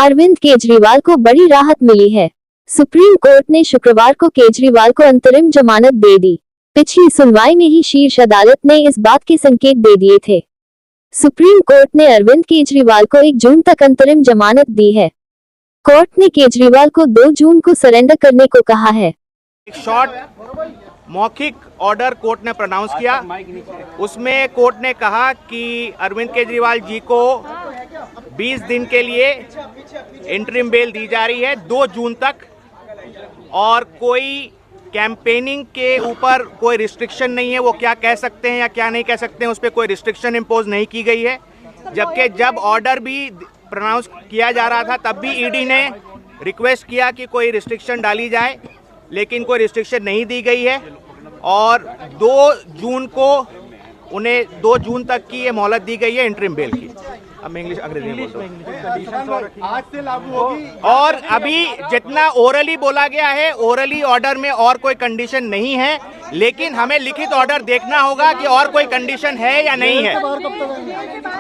अरविंद केजरीवाल को बड़ी राहत मिली है। सुप्रीम कोर्ट ने शुक्रवार को केजरीवाल को अंतरिम जमानत दे दी। पिछली सुनवाई में ही शीर्ष अदालत ने इस बात के संकेत दे दिए थे। सुप्रीम कोर्ट ने अरविंद केजरीवाल को 1 जून तक अंतरिम जमानत दी है। कोर्ट ने केजरीवाल को 2 जून को सरेंडर करने को कहा है। एक शॉर्ट मौखिक ऑर्डर कोर्ट ने प्रोनाउंस किया। उसमें कोर्ट ने कहा कि अरविंद केजरीवाल जी को 20 दिन के लिए इंटरिम बेल दी जा रही है 2 जून तक, और कोई कैंपेनिंग के ऊपर कोई रिस्ट्रिक्शन नहीं है। वो क्या कह सकते हैं या क्या नहीं कह सकते हैं उस पर कोई रिस्ट्रिक्शन इम्पोज नहीं की गई है। जबकि जब ऑर्डर भी प्रोनाउंस किया जा रहा था तब भी ईडी ने रिक्वेस्ट किया कि कोई रिस्ट्रिक्शन डाली जाए, लेकिन कोई रिस्ट्रिक्शन नहीं दी गई है। और 2 जून को उन्हें 2 जून तक की ये मोहलत दी गई है इंटरिम बेल की। अब मैं अंग्रेजी में बोलता आज से लागू होगी। और अभी जितना ओरली बोला गया है, ओरली ऑर्डर में और कोई कंडीशन नहीं है, लेकिन हमें लिखित ऑर्डर देखना होगा कि और कोई कंडीशन है या नहीं है,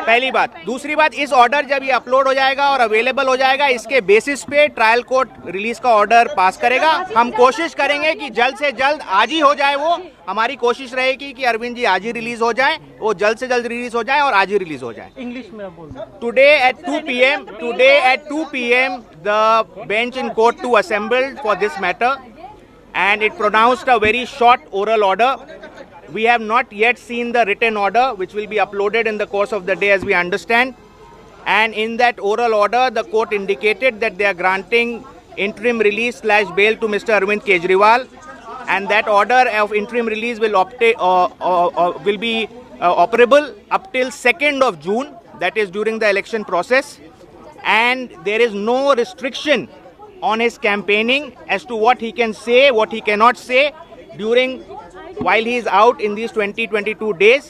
पहली बात। दूसरी बात, इस ऑर्डर जब ये अपलोड हो जाएगा और अवेलेबल हो जाएगा, इसके बेसिस पे ट्रायल कोर्ट रिलीज का ऑर्डर पास करेगा। हम कोशिश करेंगे कि जल्द से जल्द आज ही हो जाए। वो हमारी कोशिश रहेगी कि अरविंद जी आज ही रिलीज हो जाए, वो जल्द से जल्द रिलीज हो जाए और आज ही रिलीज हो जाए। इंग्लिश में बोल Today at 2 p.m. the bench in court 2 assembled for this matter, and it pronounced a very short oral order. We have not yet seen the written order, which will be uploaded in the course of the day as we understand. And in that oral order, the court indicated that they are granting interim release / bail to Mr. Arvind Kejriwal, and that order of interim release will be operable up till 2nd of June. That is during the election process, and there is no restriction on his campaigning as to what he can say, what he cannot say while he is out in these 20-22 days.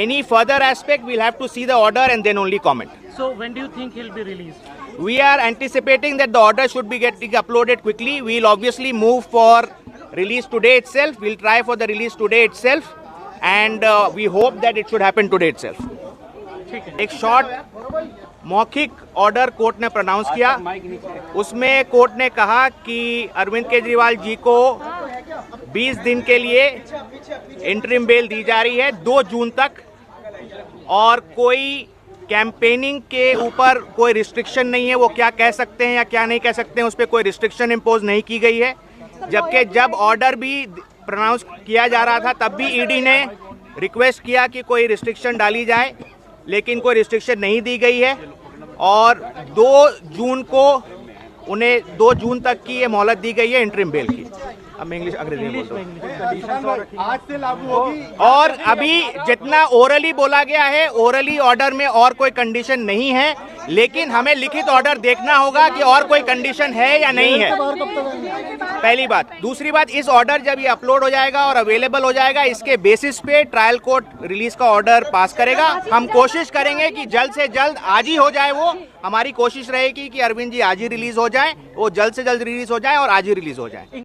Any further aspect, we'll have to see the order and then only comment. So when do you think he'll be released? We are anticipating that the order should be getting uploaded quickly. We'll obviously move for release today itself. We'll try for the release today itself, and we hope that it should happen today itself. एक short मौखिक order court ने pronounce किया। उसमें court ने कहा कि अरविंद केजरीवाल जी को 20 दिन के लिए इंटरिम बेल दी जा रही है 2 जून तक, और कोई कैंपेनिंग के ऊपर कोई रिस्ट्रिक्शन नहीं है। वो क्या कह सकते हैं या क्या नहीं कह सकते हैं उस पर कोई रिस्ट्रिक्शन इम्पोज नहीं की गई है। जबकि जब ऑर्डर भी प्रोनाउंस किया जा रहा था तब भी ईडी ने रिक्वेस्ट किया कि कोई रिस्ट्रिक्शन डाली जाए, लेकिन कोई रिस्ट्रिक्शन नहीं दी गई है। और 2 जून को उन्हें 2 जून तक की ये मोहलत दी गई है इंटरिम बेल की। अब मैं अंग्रेजी में बोलता हूँ। आज से लागू होगी। और अभी जितना ओरली बोला गया है, ओरली ऑर्डर में और कोई कंडीशन नहीं है, लेकिन हमें लिखित ऑर्डर देखना होगा कि और कोई कंडीशन है या नहीं है, पहली बात। दूसरी बात, इस ऑर्डर जब ये अपलोड हो जाएगा और अवेलेबल हो जाएगा, इसके बेसिस पे ट्रायल कोर्ट रिलीज का ऑर्डर पास करेगा। हम कोशिश करेंगे कि जल्द से जल्द आज ही हो जाए। वो हमारी कोशिश रहेगी कि अरविंद जी आज ही रिलीज हो जाए, वो जल्द से जल्द रिलीज हो जाए और आज ही रिलीज हो जाए।